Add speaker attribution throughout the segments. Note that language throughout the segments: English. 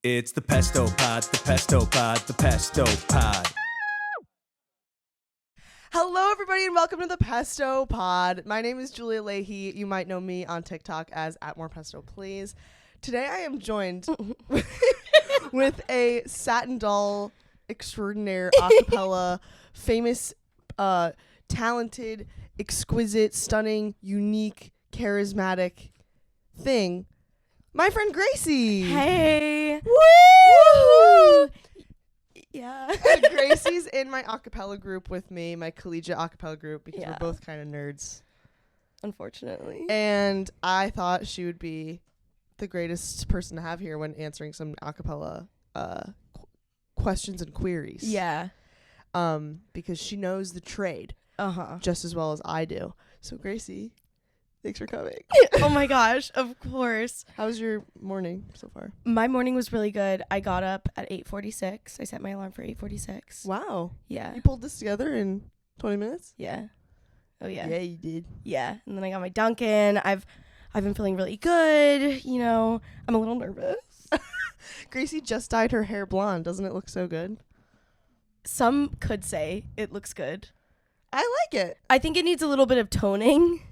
Speaker 1: It's the Pesto Pod, the Pesto Pod, the Pesto Pod.
Speaker 2: Hello, everybody, and welcome to the Pesto Pod. My name is Julia Leahy. You might know me on TikTok as @morepesto, Today, I am joined with a Satin Doll extraordinaire, acapella, famous, talented, exquisite, stunning, unique, charismatic thing. My friend Gracie.
Speaker 3: Hey.
Speaker 2: Woo!
Speaker 3: Yeah.
Speaker 2: Gracie's in my acapella group with me, my collegiate acapella group, because we're both kind of nerds.
Speaker 3: Unfortunately.
Speaker 2: And I thought she would be the greatest person to have here when answering some acapella questions and queries.
Speaker 3: Yeah.
Speaker 2: Because she knows the trade just as well as I do. So Gracie, thanks for coming.
Speaker 3: Oh my gosh, of course.
Speaker 2: How's your morning so far?
Speaker 3: My morning was really good. I got up at 8:46. I set my alarm for 8:46.
Speaker 2: Wow.
Speaker 3: Yeah.
Speaker 2: You pulled this together in 20 minutes?
Speaker 3: Yeah. Oh yeah.
Speaker 2: Yeah, you did.
Speaker 3: Yeah. And then I got my Dunkin'. I've been feeling really good. You know, I'm a little nervous.
Speaker 2: Gracie just dyed her hair blonde. Doesn't it look so good?
Speaker 3: Some could say it looks good.
Speaker 2: I like it.
Speaker 3: I think it needs a little bit of toning.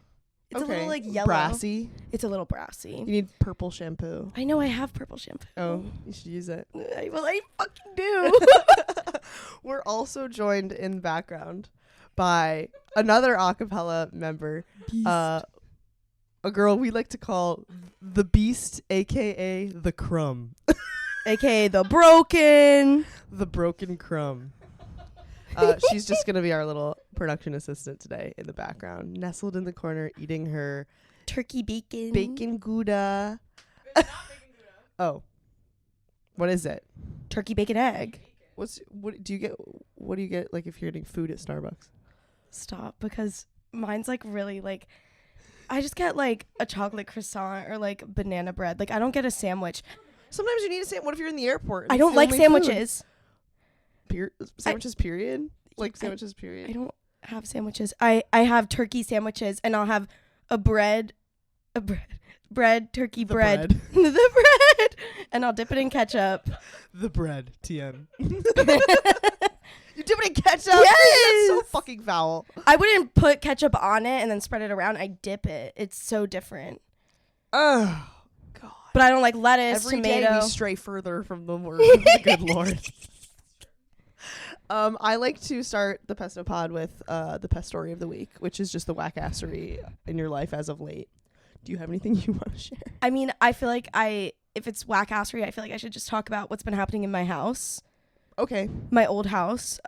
Speaker 3: It's a little like yellow.
Speaker 2: Brassy.
Speaker 3: It's a little brassy.
Speaker 2: You need purple shampoo.
Speaker 3: I know I have purple shampoo.
Speaker 2: Oh, you should use it.
Speaker 3: I fucking do.
Speaker 2: We're also joined in the background by another acapella member, a girl we like to call the Beast, aka the Crumb,
Speaker 3: AKA the Broken.
Speaker 2: the Broken Crumb. She's just gonna be our little production assistant today in the background, nestled in the corner, eating her
Speaker 3: Turkey bacon.
Speaker 2: bacon gouda. Oh, what is it?
Speaker 3: Turkey bacon egg.
Speaker 2: What do you get like if you're getting food at Starbucks?
Speaker 3: Stop, because mine's like really like I just get like a chocolate croissant or like banana bread. Like I don't get a sandwich.
Speaker 2: Sometimes you need a sandwich. What if you're in the airport?
Speaker 3: I don't like sandwiches.
Speaker 2: Sandwiches, period? Like sandwiches, period?
Speaker 3: I don't have sandwiches. I have turkey sandwiches, and I'll have bread, turkey bread. The bread. And I'll dip it in ketchup.
Speaker 2: The bread, TM. You dip it in ketchup?
Speaker 3: Yes!
Speaker 2: That's so fucking foul.
Speaker 3: I wouldn't put ketchup on it and then spread it around. I dip it. It's so different.
Speaker 2: Oh, God.
Speaker 3: But I don't like lettuce,
Speaker 2: Every
Speaker 3: tomato.
Speaker 2: day we stray further from the word of the good Lord. I like to start the Pesto Pod with the pest story of the week, which is just the whackassery in your life as of late. Do you have anything you want to share?
Speaker 3: I mean, I feel like if it's whackassery, I feel like I should just talk about what's been happening in my house.
Speaker 2: Okay.
Speaker 3: My old house.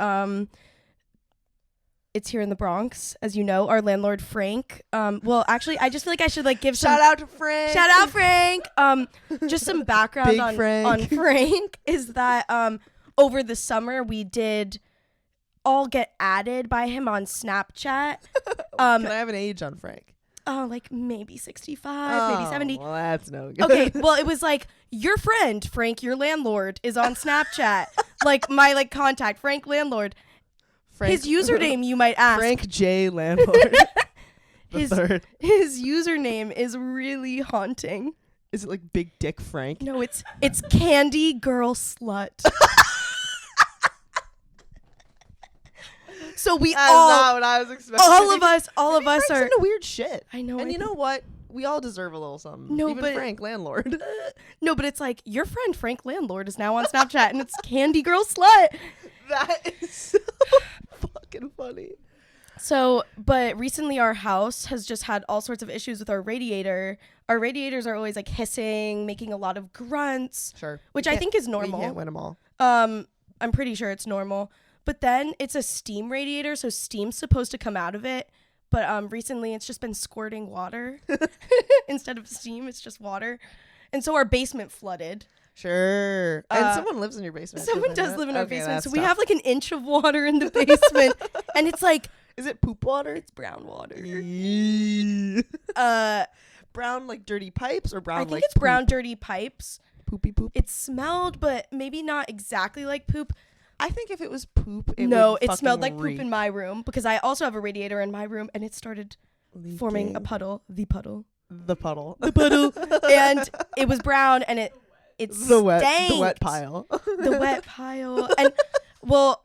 Speaker 3: It's here in the Bronx, as you know. Our landlord, Frank. Well, actually, I just feel like I should like give
Speaker 2: Shout out to Frank.
Speaker 3: Shout out, Frank. Just some background
Speaker 2: Big
Speaker 3: on
Speaker 2: Frank.
Speaker 3: Frank is that over the summer we did all get added by him on Snapchat.
Speaker 2: Can I have an age on Frank?
Speaker 3: Oh, like maybe 65, maybe 70.
Speaker 2: Well, that's no good.
Speaker 3: Okay, well, it was like, your friend, Frank, your landlord, is on Snapchat. Like, my, like, contact, Frank Landlord.
Speaker 2: Frank,
Speaker 3: His username, you might ask.
Speaker 2: Frank J. Landlord.
Speaker 3: his username is really haunting.
Speaker 2: Is it like Big Dick Frank?
Speaker 3: No, it's Candy Girl Slut. So we
Speaker 2: That's
Speaker 3: all,
Speaker 2: not what I was expecting.
Speaker 3: all of us
Speaker 2: Frank's
Speaker 3: are.
Speaker 2: into weird shit.
Speaker 3: I know.
Speaker 2: And you know what? We all deserve a little something.
Speaker 3: No,
Speaker 2: even
Speaker 3: but
Speaker 2: Frank Landlord.
Speaker 3: No, but it's like, your friend Frank Landlord is now on Snapchat, and it's Candy Girl Slut.
Speaker 2: That is so fucking funny.
Speaker 3: So, but recently our house has just had all sorts of issues with our radiator. Our radiators are always like hissing, making a lot of grunts.
Speaker 2: Sure.
Speaker 3: Which I think is normal.
Speaker 2: We can't win them all.
Speaker 3: I'm pretty sure it's normal. But then it's a steam radiator, so steam's supposed to come out of it. But recently it's just been squirting water. Instead of steam, it's just water. And so our basement flooded.
Speaker 2: Sure. And someone lives in your basement.
Speaker 3: Someone does live in our basement. So we
Speaker 2: tough.
Speaker 3: have like an inch of water in the basement. And it's like,
Speaker 2: Is it poop water?
Speaker 3: it's brown water.
Speaker 2: Brown like dirty pipes or brown
Speaker 3: I think
Speaker 2: like
Speaker 3: it's brown dirty pipes.
Speaker 2: poopy poop?
Speaker 3: It smelled, but maybe not exactly like poop.
Speaker 2: I think if it was poop, it
Speaker 3: No,
Speaker 2: would
Speaker 3: it smelled
Speaker 2: fucking
Speaker 3: like
Speaker 2: reek.
Speaker 3: poop in my room because I also have a radiator in my room, and it started forming a
Speaker 2: Leaking.
Speaker 3: puddle. The puddle.
Speaker 2: The puddle.
Speaker 3: The puddle. And it was brown, and it it
Speaker 2: the wet
Speaker 3: stank.
Speaker 2: pile.
Speaker 3: The wet pile. And well,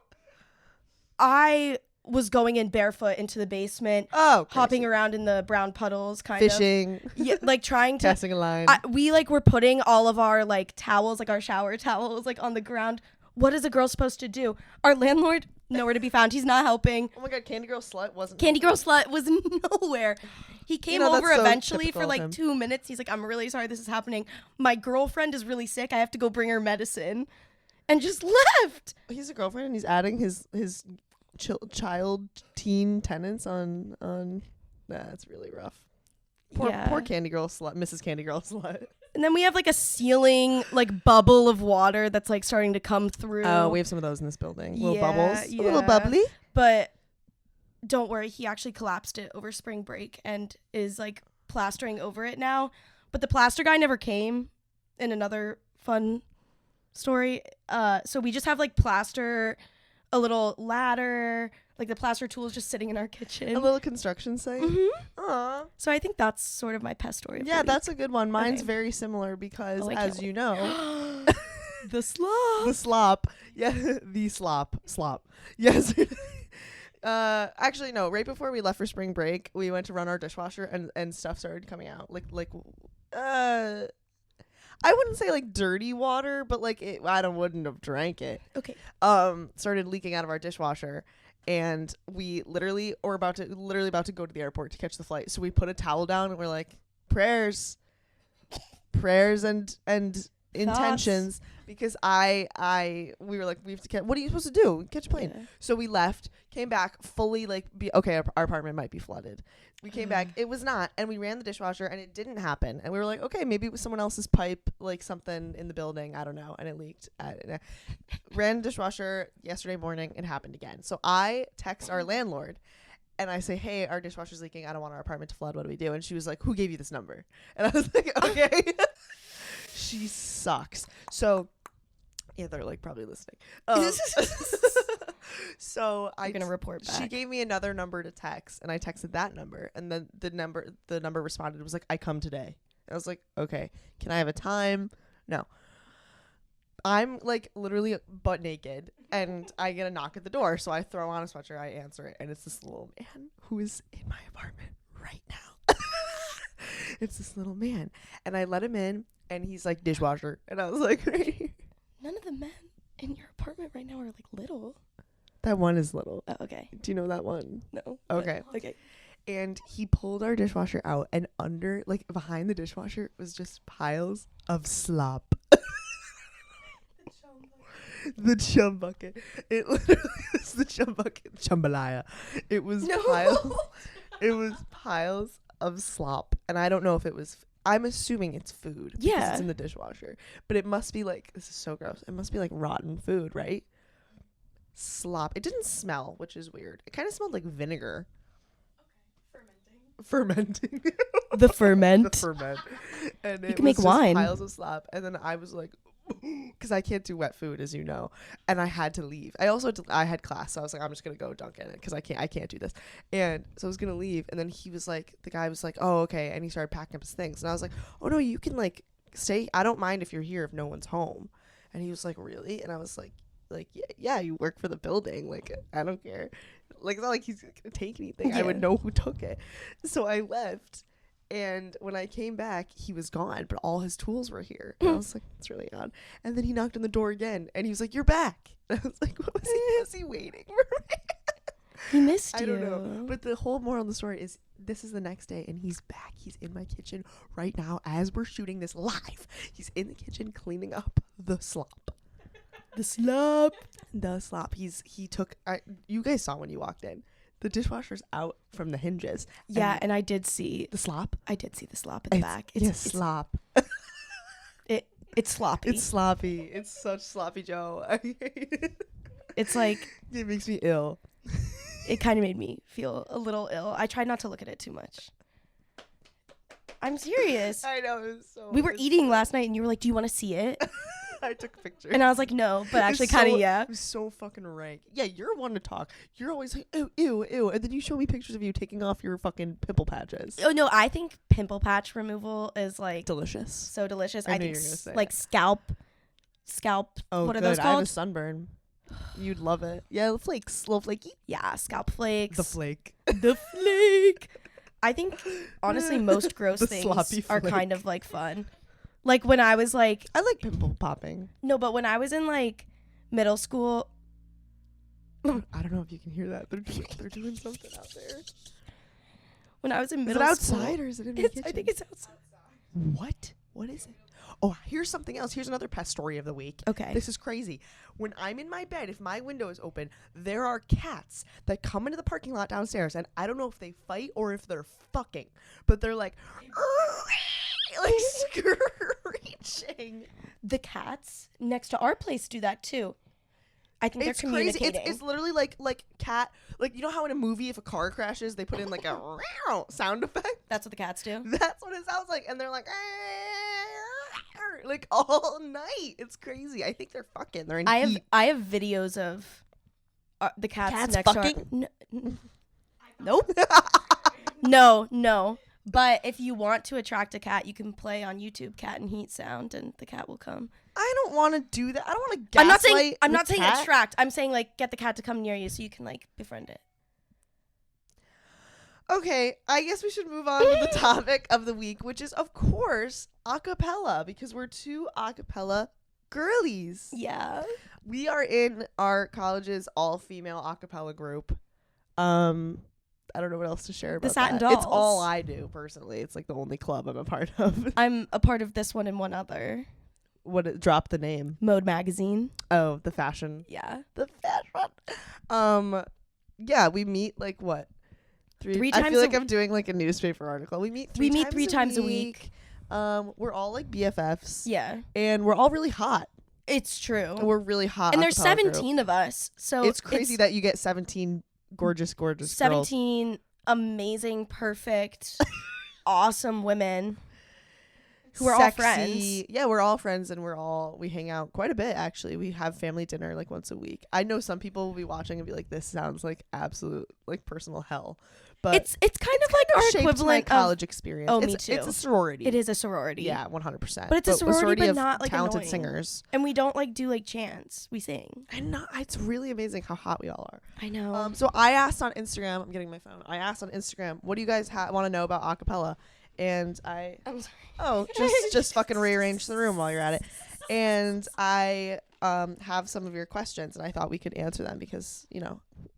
Speaker 3: I was going in barefoot into the basement, hopping around in the brown puddles, kind of
Speaker 2: fishing,
Speaker 3: yeah, like trying to
Speaker 2: casting a line.
Speaker 3: We like were putting all of our like towels, like our shower towels, like on the ground. What is a girl supposed to do? Our landlord, nowhere to be found. He's not helping.
Speaker 2: Oh my god, Candy Girl Slut wasn't.
Speaker 3: Candy Girl Slut was nowhere. He came over
Speaker 2: that's so
Speaker 3: eventually
Speaker 2: typical
Speaker 3: for
Speaker 2: of
Speaker 3: like
Speaker 2: him.
Speaker 3: 2 minutes. He's like, I'm really sorry this is happening. My girlfriend is really sick. I have to go bring her medicine. And just left.
Speaker 2: He's a girlfriend and he's adding his child teen tenants on. That's really rough. Poor Candy Girl Slut, Mrs. Candy Girl Slut.
Speaker 3: And then we have like a ceiling like bubble of water that's like starting to come through.
Speaker 2: Oh, we have some of those in this building. Little
Speaker 3: Yeah,
Speaker 2: bubbles.
Speaker 3: yeah.
Speaker 2: A little bubbly.
Speaker 3: But don't worry, he actually collapsed it over spring break and is like plastering over it now. But the plaster guy never came. In another fun story. So we just have like plaster, a little ladder, like the plaster tools just sitting in our kitchen.
Speaker 2: A little construction site. Aww.
Speaker 3: So I think that's sort of my pest story. of the
Speaker 2: Yeah,
Speaker 3: week.
Speaker 2: that's a good one. Mine's
Speaker 3: Okay.
Speaker 2: very similar because,
Speaker 3: Oh, I
Speaker 2: as
Speaker 3: can't
Speaker 2: you know,
Speaker 3: the slop.
Speaker 2: the slop. Yeah, the slop. Yes. Actually, no. Right before we left for spring break, we went to run our dishwasher, and stuff started coming out. I wouldn't say like dirty water, but like I wouldn't have drank it.
Speaker 3: Okay.
Speaker 2: Started leaking out of our dishwasher, and we literally about to go to the airport to catch the flight. So we put a towel down and we're like, prayers and intentions, because we were like, we have to catch. What are you supposed to do? Catch a plane.
Speaker 3: Yeah.
Speaker 2: So we left, came back fully like, okay, our apartment might be flooded. We came back, it was not, and we ran the dishwasher and it didn't happen. And we were like, okay, maybe it was someone else's pipe, like something in the building, I don't know, and it leaked. Ran the dishwasher yesterday morning, it happened again. So I text our landlord and I say, hey, our dishwasher's leaking, I don't want our apartment to flood, what do we do? And she was like, who gave you this number? And I was like, okay. She sucks. So yeah, they're like probably listening. So
Speaker 3: I'm gonna report back.
Speaker 2: She gave me another number to text, and I texted that number, and then the number responded. It was like, I come today. I was like, okay, can I have a time? No. I'm like literally butt naked, and I get a knock at the door. So I throw on a sweatshirt, I answer it, and it's this little man who is in my apartment right now. It's this little man, and I let him in, and he's like, dishwasher, and I was like,
Speaker 3: None of the men in your apartment right now are like little.
Speaker 2: that one is little.
Speaker 3: Oh, okay.
Speaker 2: Do you know that one?
Speaker 3: No.
Speaker 2: Okay.
Speaker 3: Okay.
Speaker 2: And he pulled our dishwasher out, and under, like, behind the dishwasher was just piles of slop. The chum bucket. It literally was the chum bucket. Jambalaya. It was piles. It was piles of slop, and I don't know if it was. I'm assuming it's food. Because
Speaker 3: Yeah.
Speaker 2: it's in the dishwasher, but it must be like, this is so gross. It must be like rotten food, right? Slop. It didn't smell, which is weird. It kind of smelled like vinegar. Fermenting.
Speaker 3: The ferment.
Speaker 2: The ferment. And it
Speaker 3: can
Speaker 2: was
Speaker 3: make
Speaker 2: just
Speaker 3: wine.
Speaker 2: piles of slop. And then I was like, because I can't do wet food, as you know, and I had to leave. I had class, so I was like, I'm just gonna go dunk in it because I can't do this. And so I was gonna leave, and then the guy was like, oh, okay, and he started packing up his things, and I was like, oh no, you can like stay. I don't mind if you're here if no one's home. And he was like, really? And I was like yeah, you work for the building, like I don't care, like it's not like he's gonna take anything.
Speaker 3: Yeah.
Speaker 2: I would know who took it. So I left. And when I came back, he was gone, but all his tools were here. And I was like, that's really odd. And then he knocked on the door again, and he was like, you're back. And I was like, what was he waiting for me?
Speaker 3: He missed you.
Speaker 2: I don't know. But the whole moral of the story is this is the next day, and he's back. He's in my kitchen right now as we're shooting this live. He's in the kitchen cleaning up the slop.
Speaker 3: The slop.
Speaker 2: The slop. He took, you guys saw when you walked in. The dishwasher's out from the hinges.
Speaker 3: Yeah, and I did see
Speaker 2: The slop?
Speaker 3: I did see the slop in the back.
Speaker 2: It's slop.
Speaker 3: It's sloppy.
Speaker 2: It's sloppy. It's such sloppy Joe. I hate it.
Speaker 3: It's like
Speaker 2: It makes me ill.
Speaker 3: it kind of made me feel a little ill. I tried not to look at it too much. I'm serious.
Speaker 2: I know. It was so,
Speaker 3: We were eating last night and you were like, do you want to see it?
Speaker 2: I took pictures.
Speaker 3: And I was like, no, but actually kind of, yeah.
Speaker 2: It was so fucking rank. Yeah, you're one to talk. You're always like, ew, ew, ew. And then you show me pictures of you taking off your fucking pimple patches.
Speaker 3: Oh, no, I think pimple patch removal is like
Speaker 2: Delicious.
Speaker 3: so delicious.
Speaker 2: I
Speaker 3: I
Speaker 2: knew
Speaker 3: think
Speaker 2: you were gonna say
Speaker 3: like
Speaker 2: it.
Speaker 3: scalp.
Speaker 2: Oh,
Speaker 3: what are
Speaker 2: good.
Speaker 3: those
Speaker 2: I have a
Speaker 3: called?
Speaker 2: sunburn. You'd love it. Yeah, the flakes. Little flaky.
Speaker 3: Yeah, scalp flakes.
Speaker 2: The flake.
Speaker 3: The flake. I think honestly most gross
Speaker 2: The
Speaker 3: things
Speaker 2: sloppy
Speaker 3: are
Speaker 2: flake.
Speaker 3: kind of like fun. Like when I was like,
Speaker 2: I like pimple popping.
Speaker 3: no, but when I was in like middle school,
Speaker 2: I don't know if you can hear that. They're doing something out there.
Speaker 3: when I was in
Speaker 2: Is it
Speaker 3: middle
Speaker 2: outside
Speaker 3: school,
Speaker 2: or is it in the
Speaker 3: it's,
Speaker 2: kitchen?
Speaker 3: I think it's outside.
Speaker 2: What? What is it? Oh, here's something else. Here's another pest story of the week.
Speaker 3: Okay.
Speaker 2: This is crazy. When I'm in my bed, if my window is open, there are cats that come into the parking lot downstairs, and I don't know if they fight or if they're fucking, but they're like screeching.
Speaker 3: The cats next to our place do that too. I think
Speaker 2: It's
Speaker 3: they're
Speaker 2: crazy.
Speaker 3: communicating.
Speaker 2: It's literally like cat. Like, you know how in a movie, if a car crashes, they put in like a sound effect?
Speaker 3: That's what the cats do.
Speaker 2: That's what it sounds like. And they're like all night. It's crazy. I think they're fucking. They're in heat.
Speaker 3: I have videos of the cats next
Speaker 2: fucking?
Speaker 3: to our. Nope. No. But if you want to attract a cat, you can play on YouTube "cat and heat" sound, and the cat will come.
Speaker 2: I don't want to do that. I don't want to gaslight.
Speaker 3: I'm not saying
Speaker 2: cat.
Speaker 3: attract. I'm saying like get the cat to come near you so you can like befriend it.
Speaker 2: Okay, I guess we should move on to the topic of the week, which is, of course, acapella, because we're two acapella girlies.
Speaker 3: Yeah.
Speaker 2: We are in our college's all-female acapella group. I don't know what else to share about
Speaker 3: The Satin
Speaker 2: that. It's
Speaker 3: Dolls.
Speaker 2: all I do, personally. It's like the only club I'm a part of.
Speaker 3: I'm a part of this one and one other.
Speaker 2: Drop the name.
Speaker 3: Mode Magazine.
Speaker 2: Oh, the fashion.
Speaker 3: Yeah.
Speaker 2: The fashion. Yeah, we meet like what?
Speaker 3: Three
Speaker 2: I
Speaker 3: times
Speaker 2: feel like
Speaker 3: a-
Speaker 2: I'm doing like a newspaper article. We meet three
Speaker 3: times a week.
Speaker 2: We're all like BFFs.
Speaker 3: Yeah.
Speaker 2: And we're all really hot.
Speaker 3: It's true.
Speaker 2: We're really hot.
Speaker 3: And there's
Speaker 2: acapella group.
Speaker 3: 17 of us. So
Speaker 2: It's crazy that you get 17 gorgeous girls.
Speaker 3: 17 amazing, perfect, awesome women who are all
Speaker 2: Sexy.
Speaker 3: friends.
Speaker 2: Yeah, we're all friends, and we hang out quite a bit, actually. We have family dinner like once a week. I know some people will be watching and be like, this sounds like absolute like personal hell. But
Speaker 3: It's kind of like our
Speaker 2: shaped my
Speaker 3: equivalent
Speaker 2: college
Speaker 3: of
Speaker 2: experience.
Speaker 3: Oh,
Speaker 2: it's,
Speaker 3: me too.
Speaker 2: It's a sorority.
Speaker 3: it is a sorority.
Speaker 2: Yeah, 100%.
Speaker 3: But it's a sorority, but
Speaker 2: of
Speaker 3: not, like,
Speaker 2: talented
Speaker 3: annoying.
Speaker 2: singers.
Speaker 3: And we don't like do like chants. We sing.
Speaker 2: And it's really amazing how hot we all are.
Speaker 3: I know.
Speaker 2: So I asked on Instagram. I'm getting my phone. I asked on Instagram, what do you guys want to know about acapella? And
Speaker 3: I'm sorry.
Speaker 2: oh, just fucking rearrange the room while you're at it. And I have some of your questions, and I thought we could answer them because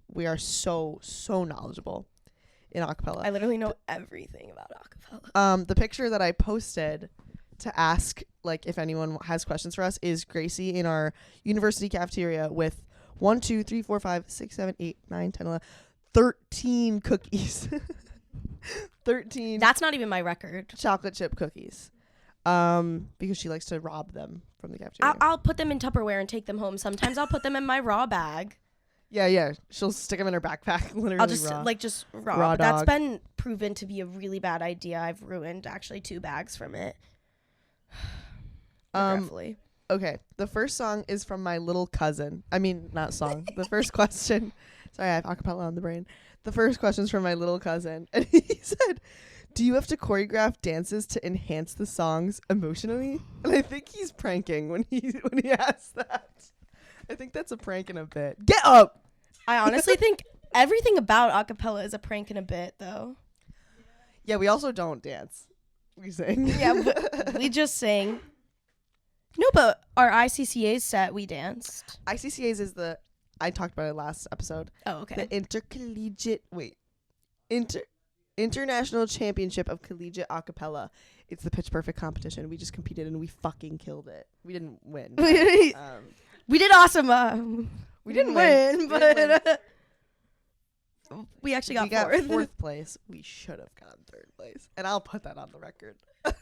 Speaker 2: we are so knowledgeable in acapella.
Speaker 3: I literally know everything about acapella.
Speaker 2: The picture that I posted to ask like if anyone has questions for us is Gracie in our university cafeteria with 1, 2, 3, 4, 5, 6, 7, 8, 9, 10, 11, 13 cookies. 13
Speaker 3: That's not even my record.
Speaker 2: chocolate chip cookies. Because she likes to rob them from the cafeteria.
Speaker 3: I'll put them in Tupperware and take them home. Sometimes I'll put them in my raw bag.
Speaker 2: Yeah. She'll stick them in her backpack. Literally
Speaker 3: I'll just
Speaker 2: raw.
Speaker 3: just raw.
Speaker 2: Raw
Speaker 3: But that's
Speaker 2: dog.
Speaker 3: been proven to be a really bad idea. I've ruined actually 2 bags from it. Regretfully.
Speaker 2: Okay, the first song is from my little cousin. I mean, not song. The first question. Sorry, I have acapella on the brain. The first question is from my little cousin, and he said, "Do you have to choreograph dances to enhance the songs emotionally?" And I think he's pranking when he asked that. I think that's a prank and a bit. Get up.
Speaker 3: I honestly think everything about acapella is a prank and a bit, though.
Speaker 2: Yeah, we also don't dance. We sing.
Speaker 3: Yeah, we just sing. No, but our ICCAs set, we danced.
Speaker 2: ICCAs is I talked about it last episode.
Speaker 3: Oh, okay.
Speaker 2: The International Championship of Collegiate Acapella. It's the pitch perfect competition. We just competed and we fucking killed it. We didn't win.
Speaker 3: We did awesome. We didn't win,
Speaker 2: We didn't
Speaker 3: but we actually got
Speaker 2: we got
Speaker 3: fourth.
Speaker 2: fourth place. We should have gotten third place. And I'll put that on the record.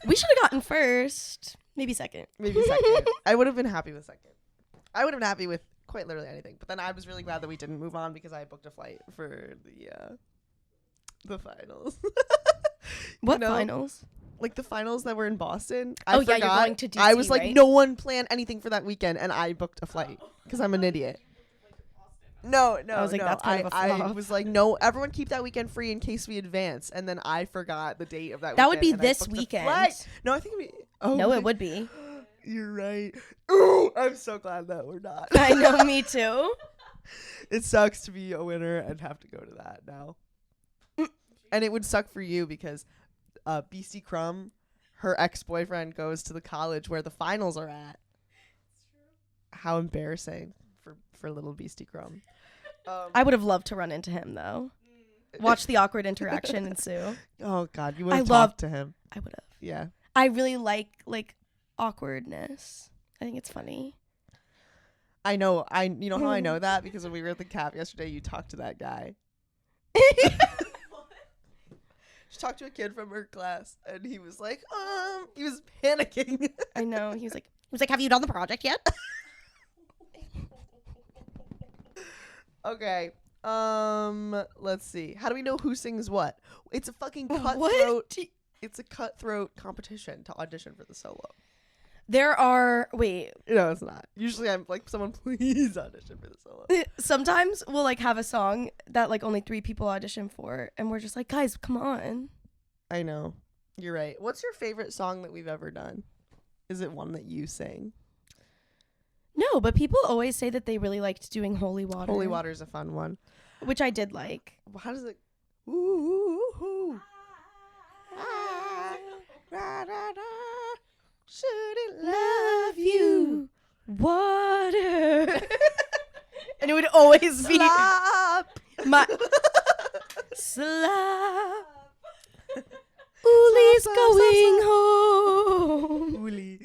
Speaker 3: We should have gotten first, maybe second.
Speaker 2: Maybe second. I would have been happy with second. I would have been happy with quite literally anything. But then I was really glad that we didn't move on because I booked a flight for the finals.
Speaker 3: What
Speaker 2: know?
Speaker 3: finals?
Speaker 2: like the finals that were in Boston.
Speaker 3: Oh,
Speaker 2: I
Speaker 3: yeah, you're
Speaker 2: forgot.
Speaker 3: going to
Speaker 2: I
Speaker 3: DC,
Speaker 2: was like,
Speaker 3: right?
Speaker 2: no one planned anything for that weekend, and I booked a flight because I'm an idiot. No,
Speaker 3: I was like,
Speaker 2: no.
Speaker 3: that's kind of a
Speaker 2: I
Speaker 3: flop.
Speaker 2: was like, no, everyone keep that weekend free in case we advance. And then I forgot the date of that weekend.
Speaker 3: That would be
Speaker 2: and I
Speaker 3: this
Speaker 2: booked the
Speaker 3: weekend.
Speaker 2: flight. No, I think it'd be. Oh,
Speaker 3: No, it would be.
Speaker 2: You're right. Ooh, I'm so glad that we're not.
Speaker 3: I know, me too.
Speaker 2: It sucks to be a winner and have to go to that now. And it would suck for you because Beasty Crumb, her ex-boyfriend, goes to the college where the finals are at. How embarrassing for little Beasty Crumb.
Speaker 3: I would have loved to run into him, though. Watch the awkward interaction ensue.
Speaker 2: Oh, God. You would have talked to him.
Speaker 3: I would have.
Speaker 2: Yeah.
Speaker 3: I really like awkwardness. I think it's funny.
Speaker 2: I know. You know how I know that? Because when we were at the Cap yesterday, you talked to that guy. She talked to a kid from her class, and he was like, he was panicking.
Speaker 3: I know. He was like, have you done the project yet?
Speaker 2: Okay. Let's see. How do we know who sings what? It's a fucking cutthroat.
Speaker 3: What?
Speaker 2: It's a cutthroat competition to audition for the solo.
Speaker 3: There are, wait.
Speaker 2: No, it's not. Usually I'm like, someone please audition for the solo.
Speaker 3: Sometimes we'll like have a song that like only 3 people audition for, and we're just like, guys, come on.
Speaker 2: I know. You're right. What's your favorite song that we've ever done? Is it one that you sing?
Speaker 3: No, but people always say that they really liked doing Holy Water.
Speaker 2: Holy Water is a fun one.
Speaker 3: Which I did like.
Speaker 2: How does it? Ooh, ooh, ooh, ooh. Da, da, da. Shouldn't love you.
Speaker 3: Water. And it would always be
Speaker 2: Slop.
Speaker 3: my slop. Uli's
Speaker 2: Slop, slop,
Speaker 3: going
Speaker 2: slop,
Speaker 3: home.
Speaker 2: Uli.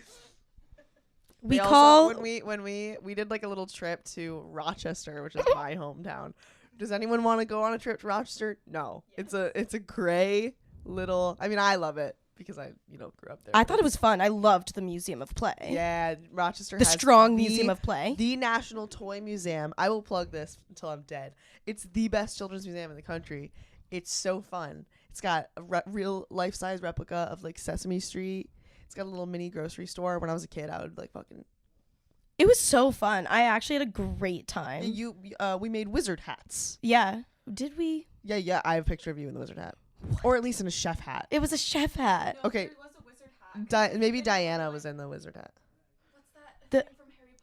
Speaker 3: We
Speaker 2: They
Speaker 3: call
Speaker 2: also, when we did like a little trip to Rochester, which is my hometown. Does anyone want to go on a trip to Rochester? No. Yeah. It's a gray little. I mean, I love it because I grew up there.
Speaker 3: I thought it was fun. I loved the Museum of Play.
Speaker 2: Yeah, Rochester
Speaker 3: The
Speaker 2: has
Speaker 3: strong Museum of Play.
Speaker 2: The National Toy Museum. I will plug this until I'm dead. It's the best children's museum in the country. It's so fun. It's got a real life-size replica of like Sesame Street. It's got a little mini grocery store. When I was a kid, I would like fucking.
Speaker 3: It was so fun. I actually had a great time.
Speaker 2: We made wizard hats.
Speaker 3: Yeah. Did we?
Speaker 2: Yeah. I have a picture of you in the wizard hat, or at least in a chef hat.
Speaker 3: It was a chef hat.
Speaker 4: No,
Speaker 2: Okay.
Speaker 4: It was a wizard hat.
Speaker 2: Maybe Diana was in the wizard hat.
Speaker 4: What's that?
Speaker 3: The-
Speaker 4: thing from Harry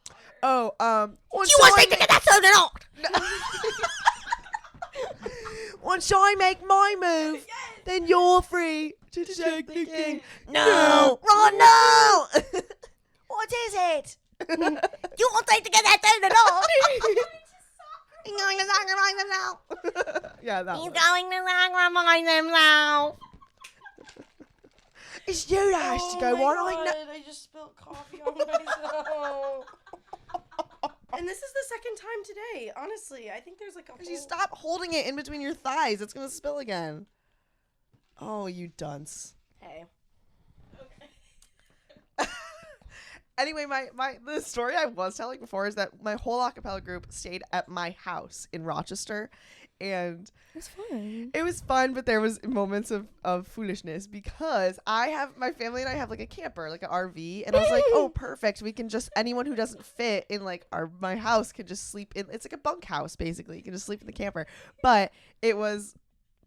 Speaker 4: Potter.
Speaker 2: Once
Speaker 3: You want me to get that sounded out?
Speaker 2: Once I make my move, then you're free to check the king.
Speaker 3: No.
Speaker 2: Ron, no! What is it?
Speaker 3: You want me to get that sounded out?
Speaker 2: He's going to sacrifice himself. Yeah, that one.
Speaker 3: going to sacrifice himself.
Speaker 2: It's you that has to go on. I know.
Speaker 3: I just spilled coffee on myself. And this is the second time today. Honestly, I think there's like a whole...
Speaker 2: Actually, stop holding it in between your thighs. It's going to spill again. Oh, you dunce.
Speaker 3: Hey.
Speaker 2: Anyway, the story I was telling before is that my whole acapella group stayed at my house in Rochester, and
Speaker 3: It was fun.
Speaker 2: it was fun, but there was moments of foolishness because my family and I have like a camper, like an RV, and I was like, oh, perfect. We can just, anyone who doesn't fit in like my house can just sleep in. It's like a bunkhouse basically. You can just sleep in the camper. But it was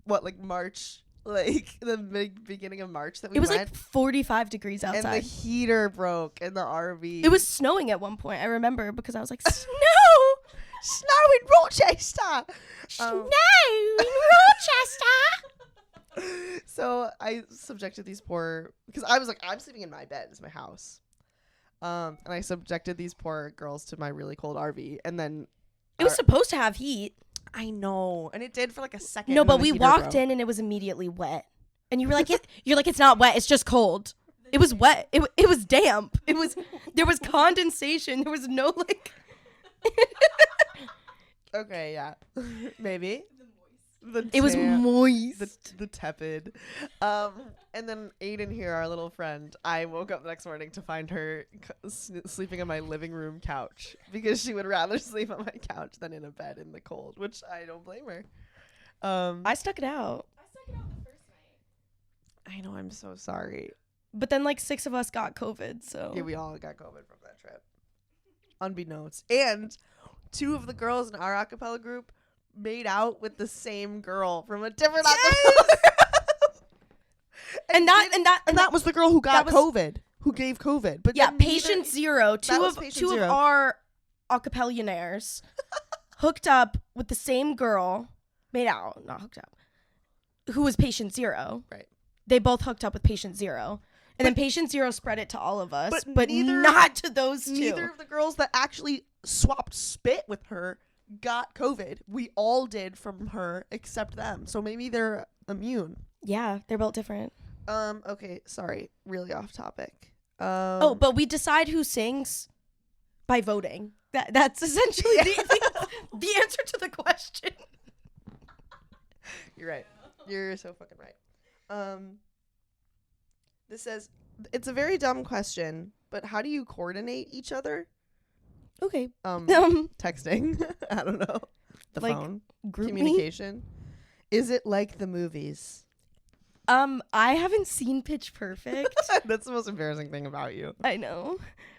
Speaker 2: like March, like the beginning of March that we
Speaker 3: It was
Speaker 2: went.
Speaker 3: like 45 degrees
Speaker 2: And the
Speaker 3: outside.
Speaker 2: heater broke in the RV.
Speaker 3: It was snowing at one point. I remember because I was like, snow!
Speaker 2: snow in Rochester.
Speaker 3: Snow in Rochester!
Speaker 2: So I subjected these poor, because I was like, I'm sleeping in my bed. It's my house. And I subjected these poor girls to my really cold RV. And then
Speaker 3: It was supposed to have heat.
Speaker 2: I know. And it did for like a second.
Speaker 3: No,
Speaker 2: and then
Speaker 3: but
Speaker 2: the
Speaker 3: we
Speaker 2: heater
Speaker 3: walked
Speaker 2: broke.
Speaker 3: in and it was immediately wet. And you were like, you're like, it's not wet. It's just cold. It was wet. It was damp. There was condensation. There was no like.
Speaker 2: Okay, yeah. Maybe.
Speaker 3: It was
Speaker 2: damp,
Speaker 3: moist.
Speaker 2: the tepid. And then Aidan here, our little friend, I woke up the next morning to find her sleeping on my living room couch because she would rather sleep on my couch than in a bed in the cold, which I don't blame her.
Speaker 3: I stuck it out.
Speaker 4: I stuck it out the first night.
Speaker 2: I know. I'm so sorry.
Speaker 3: But then like 6 of us got COVID, so
Speaker 2: Yeah, we all got COVID from that trip, unbeknownst. And 2 of the girls in our acapella group made out with the same girl from a different acapella group.
Speaker 3: and
Speaker 2: that was the girl who got
Speaker 3: that was-
Speaker 2: COVID, who gave COVID. But
Speaker 3: yeah,
Speaker 2: then neither-
Speaker 3: patient zero. Two
Speaker 2: was
Speaker 3: of
Speaker 2: patient
Speaker 3: two
Speaker 2: zero.
Speaker 3: of our acapellionaires hooked up with the same girl, made out, not hooked up, who was patient zero.
Speaker 2: Right.
Speaker 3: They both hooked up with patient zero. And then patient zero spread it to all of us, but
Speaker 2: neither-
Speaker 3: not to those 2.
Speaker 2: Neither of the girls that actually swapped spit with her got COVID. We all did from her except them. So maybe they're immune.
Speaker 3: Yeah, they're built different.
Speaker 2: Okay, sorry. Really off topic.
Speaker 3: But we decide who sings by voting. That's essentially the answer to the question.
Speaker 2: You're right. You're so fucking right. This says, it's a very dumb question, but how do you coordinate each other?
Speaker 3: Okay.
Speaker 2: Texting. I don't know. The
Speaker 3: Like,
Speaker 2: phone.
Speaker 3: Group me?
Speaker 2: Communication. Is it like the movies?
Speaker 3: I haven't seen Pitch Perfect.
Speaker 2: That's the most embarrassing thing about you.
Speaker 3: I know.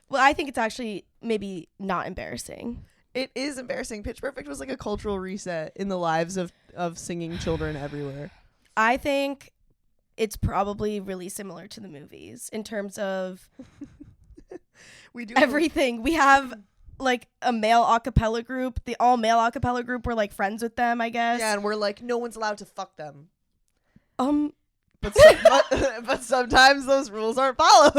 Speaker 3: Well, I think it's actually maybe not embarrassing.
Speaker 2: It is embarrassing. Pitch Perfect was like a cultural reset in the lives of singing children everywhere.
Speaker 3: I think it's probably really similar to the movies in terms of
Speaker 2: We do
Speaker 3: everything. We have like a male a cappella group. The all male a cappella group, we're like friends with them, I guess.
Speaker 2: Yeah, and we're like, no one's allowed to fuck them.
Speaker 3: But
Speaker 2: But sometimes those rules aren't followed.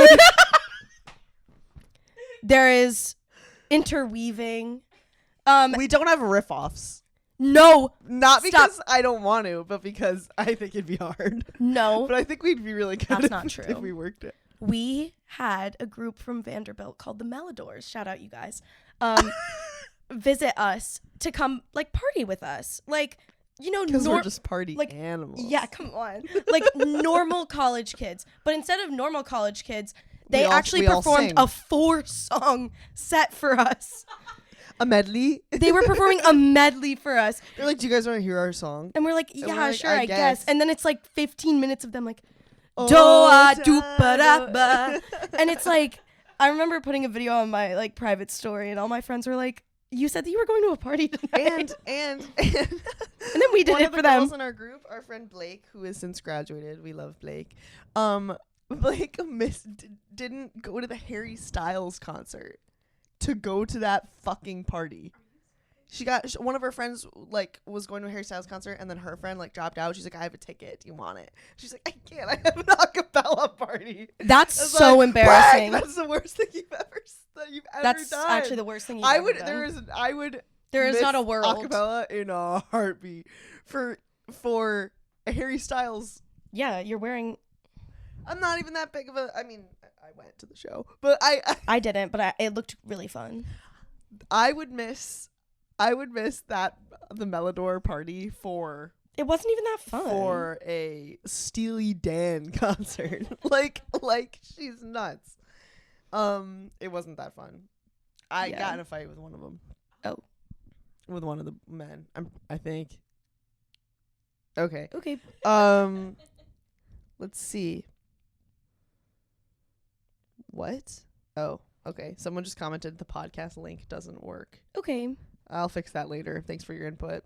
Speaker 3: there is interweaving.
Speaker 2: We don't have riff-offs.
Speaker 3: No,
Speaker 2: Not
Speaker 3: Stop.
Speaker 2: because I don't want to, but because I think it'd be hard.
Speaker 3: no.
Speaker 2: But I think we'd be really good
Speaker 3: That's
Speaker 2: if,
Speaker 3: not true.
Speaker 2: if we worked it.
Speaker 3: We had a group from Vanderbilt called the Melodors. Shout out, you guys. Visit us to come like party with us. Like, you know,
Speaker 2: Because we're just party
Speaker 3: like,
Speaker 2: animals.
Speaker 3: yeah, come on. Like normal college kids. But instead of normal college kids, they
Speaker 2: We all
Speaker 3: actually
Speaker 2: sing.
Speaker 3: performed a 4-song set for us.
Speaker 2: A medley.
Speaker 3: They were performing a medley for us.
Speaker 2: They're like, do you guys want to hear our song?
Speaker 3: And we're like,
Speaker 2: And
Speaker 3: yeah,
Speaker 2: we're like,
Speaker 3: sure,
Speaker 2: I
Speaker 3: I guess.
Speaker 2: guess.
Speaker 3: And then it's like 15 minutes of them like,
Speaker 2: Oh,
Speaker 3: do-a-do-ba-da-ba. And it's like, I remember putting a video on my like private story and all my friends were like, you said that you were going to a party tonight.
Speaker 2: And
Speaker 3: And then we did
Speaker 2: one
Speaker 3: it
Speaker 2: of the
Speaker 3: for them.
Speaker 2: girls in our group, our friend Blake, who has since graduated, we love Blake. Blake didn't go to the Harry Styles concert to go to that fucking party. She got one of her friends like was going to a Harry Styles concert, and then her friend like dropped out. She's like, I have a ticket. Do you want it? She's like, I can't. I have an acapella party.
Speaker 3: That's
Speaker 2: I was
Speaker 3: so
Speaker 2: like,
Speaker 3: embarrassing.
Speaker 2: "Brag, that's the worst thing you've ever
Speaker 3: That's
Speaker 2: done.
Speaker 3: actually the worst thing you've
Speaker 2: I
Speaker 3: ever
Speaker 2: would.
Speaker 3: done.
Speaker 2: There is
Speaker 3: There is not a
Speaker 2: miss
Speaker 3: world.
Speaker 2: acapella in a heartbeat for a Harry Styles.
Speaker 3: Yeah, you're wearing.
Speaker 2: I'm not even that big of a. I mean, I went to the show, but
Speaker 3: I didn't, but it looked really fun.
Speaker 2: I would miss that the Melodor party for
Speaker 3: It wasn't even that fun.
Speaker 2: for a Steely Dan concert. like she's nuts. It wasn't that fun. I
Speaker 3: Yeah.
Speaker 2: got in a fight with one of them.
Speaker 3: Oh.
Speaker 2: With one of the men. I think. Okay.
Speaker 3: Okay.
Speaker 2: Let's see. What? Oh, okay. Someone just commented the podcast link doesn't work.
Speaker 3: Okay.
Speaker 2: I'll fix that later. Thanks for your input.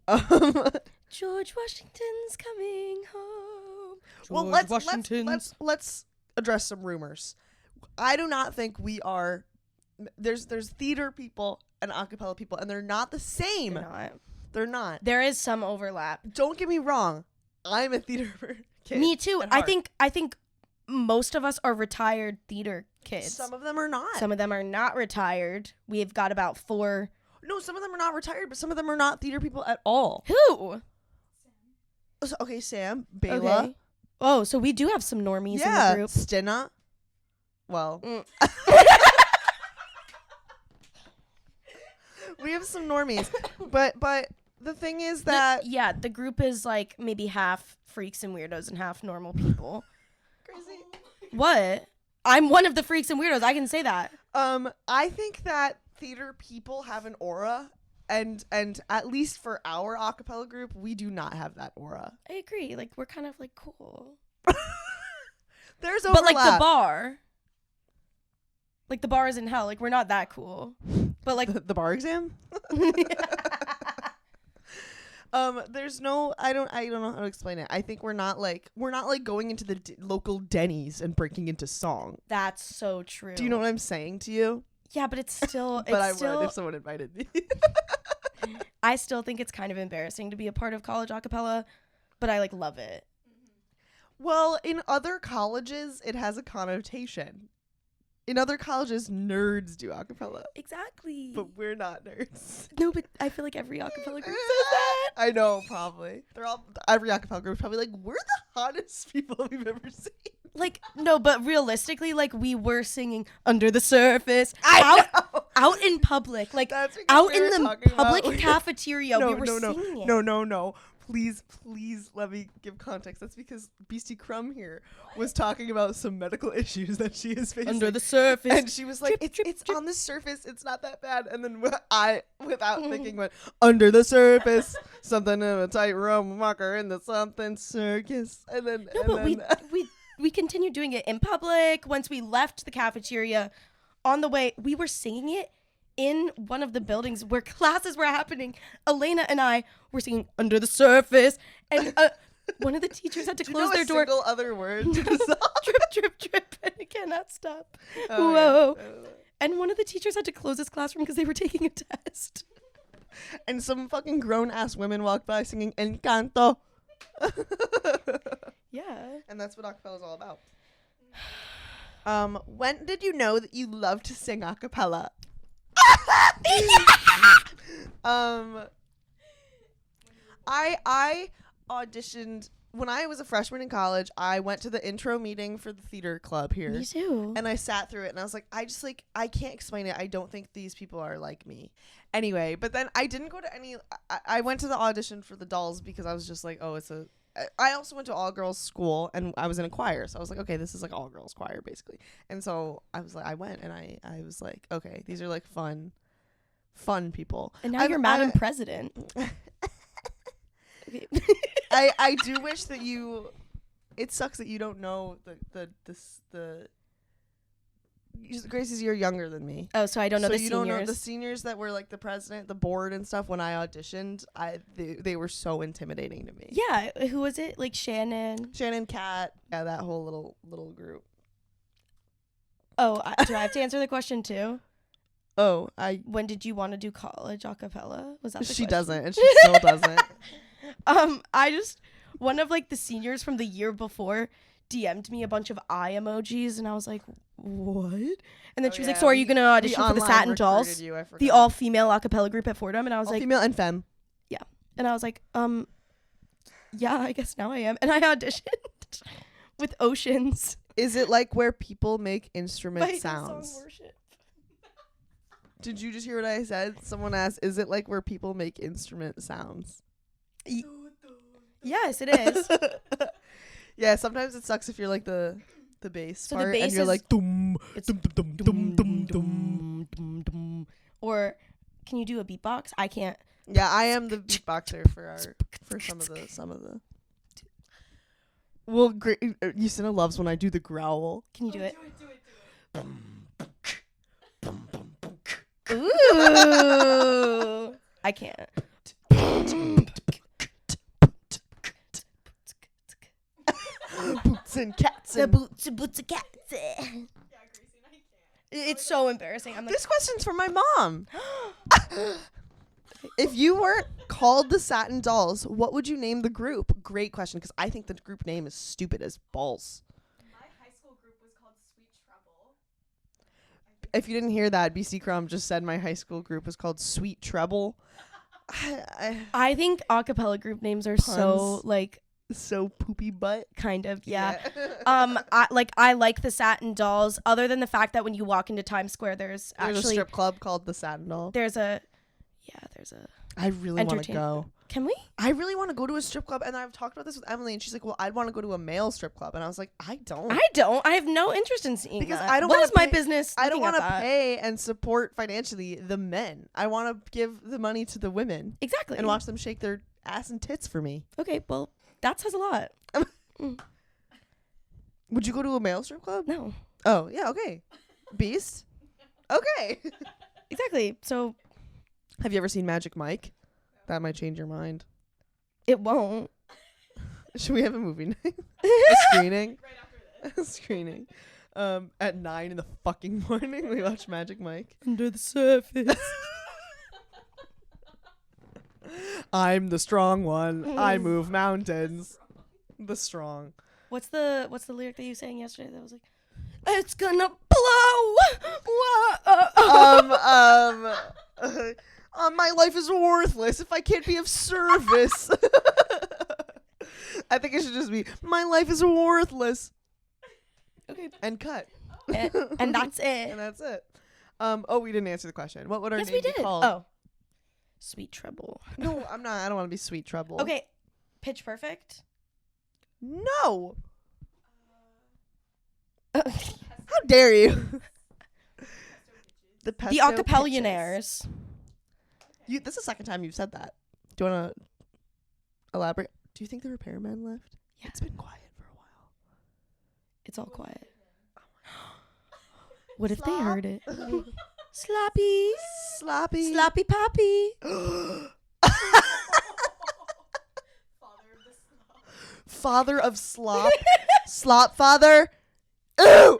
Speaker 3: George Washington's coming home.
Speaker 2: Well, let's address some rumors. I do not think we are. There's theater people and acapella people, and they're not the same.
Speaker 3: They're not.
Speaker 2: They're not.
Speaker 3: There is some overlap.
Speaker 2: Don't get me wrong. I'm a theater kid.
Speaker 3: Me too.
Speaker 2: at
Speaker 3: I
Speaker 2: heart.
Speaker 3: think most of us are retired theater kids.
Speaker 2: Some of them are not.
Speaker 3: Some of them are not retired. We've got about 4.
Speaker 2: No, some of them are not retired, but some of them are not theater people at all.
Speaker 3: Who?
Speaker 2: So, okay, Sam, Bela.
Speaker 3: Okay. Oh, so we do have some normies in the group.
Speaker 2: Stina. Well,
Speaker 3: Mm.
Speaker 2: we have some normies, but the thing is that
Speaker 3: Yeah, the group is like maybe half freaks and weirdos and half normal people.
Speaker 2: Crazy.
Speaker 3: What? I'm one of the freaks and weirdos. I can say that.
Speaker 2: I think that theater people have an aura, and at least for our acapella group, we do not have that aura.
Speaker 3: I agree. Like we're kind of like cool.
Speaker 2: There's overlap.
Speaker 3: But like the bar. Like the bar is in hell. Like we're not that cool. But like
Speaker 2: the bar exam. There's no. I don't know how to explain it. I think we're not like going into the local Denny's and breaking into song.
Speaker 3: that's so true.
Speaker 2: Do you know what I'm saying to you?
Speaker 3: Yeah, but it's still
Speaker 2: But I
Speaker 3: it's still
Speaker 2: would if someone invited me.
Speaker 3: I still think it's kind of embarrassing to be a part of college acapella, but I like love it.
Speaker 2: Well, in other colleges, it has a connotation. In other colleges, nerds do acapella,
Speaker 3: Exactly.
Speaker 2: but we're not nerds.
Speaker 3: No, but I feel like every acapella group says that.
Speaker 2: I know, probably. Every acapella group is probably like, we're the hottest people we've ever seen.
Speaker 3: Like no, but realistically, like we were singing "Under the Surface"
Speaker 2: I know.
Speaker 3: out in public, like
Speaker 2: That's because
Speaker 3: out
Speaker 2: we
Speaker 3: in
Speaker 2: were
Speaker 3: the
Speaker 2: talking
Speaker 3: public
Speaker 2: about-
Speaker 3: cafeteria. We were singing it.
Speaker 2: No. Please let me give context. That's because Beasty Crumb here was talking about some medical issues that she is facing.
Speaker 3: Under the surface.
Speaker 2: And she was like,
Speaker 3: Drip,
Speaker 2: it's
Speaker 3: drip.
Speaker 2: on the surface. It's not that bad. And then I, without thinking, went, under the surface. Something in a tight room, walker in the something circus. And then,
Speaker 3: No,
Speaker 2: and
Speaker 3: but
Speaker 2: then,
Speaker 3: we continued doing it in public. Once we left the cafeteria, on the way, we were singing it in one of the buildings where classes were happening. Elena and I were singing "Under the Surface," and one of the teachers had to
Speaker 2: do you
Speaker 3: close
Speaker 2: know
Speaker 3: their
Speaker 2: a
Speaker 3: door.
Speaker 2: single other word to the song?
Speaker 3: Drip, drip, drip, and it cannot stop.
Speaker 2: Oh,
Speaker 3: Whoa!
Speaker 2: yeah.
Speaker 3: And one of the teachers had to close his classroom because they were taking a test.
Speaker 2: And some fucking grown-ass women walked by singing Encanto.
Speaker 3: Yeah.
Speaker 2: And that's what acapella is all about. When did you know that you love to sing acapella? I auditioned when I was a freshman in college. I went to the intro meeting for the theater club here.
Speaker 3: Me too.
Speaker 2: And I sat through it and I was like, I can't explain it. I don't think these people are like me. Anyway, but then I didn't go to any, I went to the audition for the Dolls because I was just like, oh, I also went to all girls school and I was in a choir. So I was like, okay, this is like all girls choir basically. And so I was like, I went and I was like, okay, these are like fun people.
Speaker 3: And now you're Madam President. Okay.
Speaker 2: I do wish that it sucks that you don't know Gracie's a year younger than me.
Speaker 3: Oh, so I don't know the
Speaker 2: you
Speaker 3: seniors.
Speaker 2: don't know the seniors that were like the president, the board and stuff. When I auditioned, they were so intimidating to me.
Speaker 3: Yeah, who was it? Like Shannon.
Speaker 2: Kat, yeah, that whole little group.
Speaker 3: Oh, do I have to answer the question too?
Speaker 2: Oh,
Speaker 3: When did you want to do college a cappella? Was that the
Speaker 2: she
Speaker 3: question?
Speaker 2: doesn't, and she still doesn't.
Speaker 3: One of like the seniors from the year before DM'd me a bunch of eye emojis, and I was like, what? And then she was like, so are you gonna audition for the Satin Dolls, the all-female a cappella group at Fordham? And I was like,
Speaker 2: female and femme.
Speaker 3: yeah. And I was like, yeah, I guess now I am. And I auditioned with Oceans.
Speaker 2: Is it like where people make instrument
Speaker 3: by
Speaker 2: sounds?
Speaker 3: Song Worship.
Speaker 2: Did you just hear what I said? Someone asked, is it like where people make instrument sounds?
Speaker 3: Yes, it is.
Speaker 2: Yeah, sometimes it sucks if you're like the bass
Speaker 3: So the
Speaker 2: part
Speaker 3: bass
Speaker 2: and you're
Speaker 3: is-
Speaker 2: like dum
Speaker 3: It's
Speaker 2: dum dum dum dum dum dum.
Speaker 3: Or can you do a beatbox? I can't.
Speaker 2: Yeah, I am the beatboxer for some of the. Well, Yusina loves when I do the growl.
Speaker 3: Can you do it?
Speaker 4: Do it.
Speaker 3: Ooh. I can't.
Speaker 2: Boots and cats.
Speaker 3: The
Speaker 2: And
Speaker 3: boots of cats.
Speaker 4: Yeah, Gracie and I can't.
Speaker 3: It's so embarrassing. I'm like,
Speaker 2: this question's for my mom. If you weren't called the Satin Dolls, what would you name the group? Great question, because I think the group name is stupid as balls.
Speaker 4: My high school group was called Sweet Trouble.
Speaker 2: If you didn't hear that, Beasty Crumb just said my high school group was called Sweet Treble.
Speaker 3: I think a cappella group names are so
Speaker 2: Puns.
Speaker 3: like
Speaker 2: So poopy butt.
Speaker 3: kind of yeah.
Speaker 2: Yeah.
Speaker 3: I like the Satin Dolls. Other than the fact that when you walk into Times Square, there's
Speaker 2: There's a
Speaker 3: actually
Speaker 2: strip club called the Satin Doll.
Speaker 3: there's a
Speaker 2: I really want to
Speaker 3: entertain-
Speaker 2: go.
Speaker 3: Can we?
Speaker 2: I really want to go to a strip club, and I've talked about this with Emily, and she's like, "Well, I'd want to go to a male strip club," and I was like, "I don't."
Speaker 3: I don't. I have no interest in seeing
Speaker 2: Because
Speaker 3: that.
Speaker 2: I don't
Speaker 3: What
Speaker 2: wanna
Speaker 3: is my
Speaker 2: pay-
Speaker 3: business?
Speaker 2: I don't
Speaker 3: want to
Speaker 2: pay and support financially the men. I want to give the money to the women
Speaker 3: Exactly.
Speaker 2: and watch them shake their ass and tits for me.
Speaker 3: Okay, well, that says a lot.
Speaker 2: Would you go to a male strip club?
Speaker 3: No.
Speaker 2: Oh, yeah, okay. Beast? Okay.
Speaker 3: Exactly. So
Speaker 2: Have you ever seen Magic Mike? That might change your mind.
Speaker 3: it won't.
Speaker 2: Should we have a movie night? A screening?
Speaker 4: Right after this.
Speaker 2: A screening. At 9 in the fucking morning, we watch Magic Mike.
Speaker 3: Under the surface.
Speaker 2: I'm the strong one. I move mountains. The strong.
Speaker 3: What's the lyric that you sang yesterday that was like, it's gonna blow.
Speaker 2: My life is worthless if I can't be of service. I think it should just be, my life is worthless.
Speaker 3: Okay.
Speaker 2: And cut.
Speaker 3: And that's it.
Speaker 2: And that's it. Oh, we didn't answer the question. What would our
Speaker 3: Yes,
Speaker 2: name
Speaker 3: we
Speaker 2: be
Speaker 3: did.
Speaker 2: called?
Speaker 3: Oh. Sweet Treble.
Speaker 2: No, I'm not. I don't want to be Sweet Trouble.
Speaker 3: Okay. Pitch Perfect.
Speaker 2: No. How dare you? The
Speaker 3: The
Speaker 2: Pesto Pitches.
Speaker 3: Acapellionaires.
Speaker 2: This is the second time you've said that. Do you want to elaborate? Do you think the repairman left?
Speaker 3: Yeah.
Speaker 2: It's been quiet for a while.
Speaker 3: It's all quiet. What if they
Speaker 2: Slop.
Speaker 3: heard it? Sloppy.
Speaker 2: Sloppy.
Speaker 3: Sloppy Poppy.
Speaker 4: Father of the slop.
Speaker 2: Father of slop. Slop father. Ooh.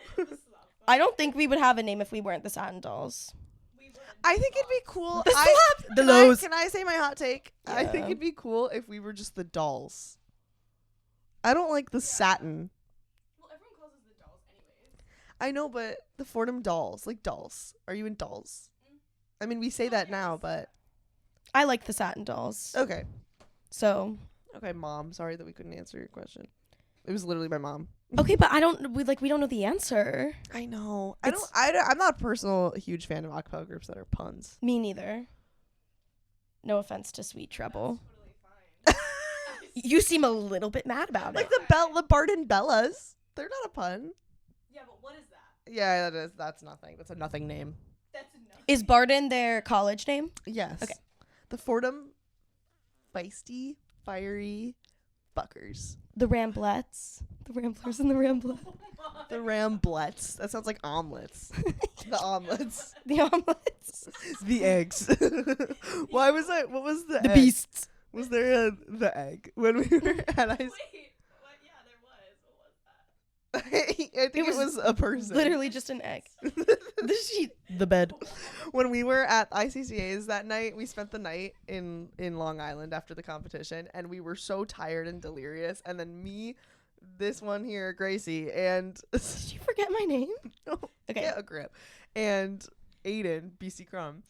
Speaker 3: I don't think we would have a name if we weren't the Satin Dolls.
Speaker 4: We were
Speaker 2: I think it'd be cool.
Speaker 3: The
Speaker 2: I-
Speaker 3: slop. The
Speaker 2: can I-
Speaker 3: lows.
Speaker 2: Can I say my hot take? I think
Speaker 3: Yeah.
Speaker 2: it'd be cool if we were just the dolls. I don't like the satin.
Speaker 4: well, everyone calls us the dolls anyways.
Speaker 2: I know, but the Fordham dolls, like dolls. Are you in dolls? I mean, we say that now, but
Speaker 3: I like the Satin Dolls.
Speaker 2: okay.
Speaker 3: So
Speaker 2: Okay, mom. Sorry that we couldn't answer your question. It was literally my mom.
Speaker 3: okay, but we don't know the answer.
Speaker 2: I know.
Speaker 3: It's-
Speaker 2: I'm not a personal huge fan of acapella groups that are puns.
Speaker 3: Me neither. No offense to Sweet Treble.
Speaker 4: Totally fine.
Speaker 3: You seem a little bit mad about
Speaker 2: Like
Speaker 3: it.
Speaker 2: the Barden Bellas. They're not a pun.
Speaker 4: Yeah, but what is that?
Speaker 2: Yeah, that is. That's nothing. That's a nothing name.
Speaker 4: That's enough.
Speaker 3: Is Barden their college name?
Speaker 2: Yes.
Speaker 3: Okay.
Speaker 2: The Fordham feisty, fiery buckers.
Speaker 3: The Ramblettes. The Ramblers and the Ramblettes.
Speaker 2: The Ramblets. That sounds like omelets. The omelets.
Speaker 3: The Omelets.
Speaker 2: The eggs. Why was I? What was the
Speaker 3: The
Speaker 2: egg?
Speaker 3: Beasts.
Speaker 2: Was there the egg when we were at ICCAs?
Speaker 4: Wait, what? Yeah, there was. What was that?
Speaker 2: I think it was a person.
Speaker 3: Literally just an egg. The sheet. The bed.
Speaker 2: When we were at ICCAs that night, we spent the night in Long Island after the competition, and we were so tired and delirious. And then me, this one here, Gracie, and
Speaker 3: Did you forget my name? Okay.
Speaker 2: get a grip, and Aidan, Beasty Crumb,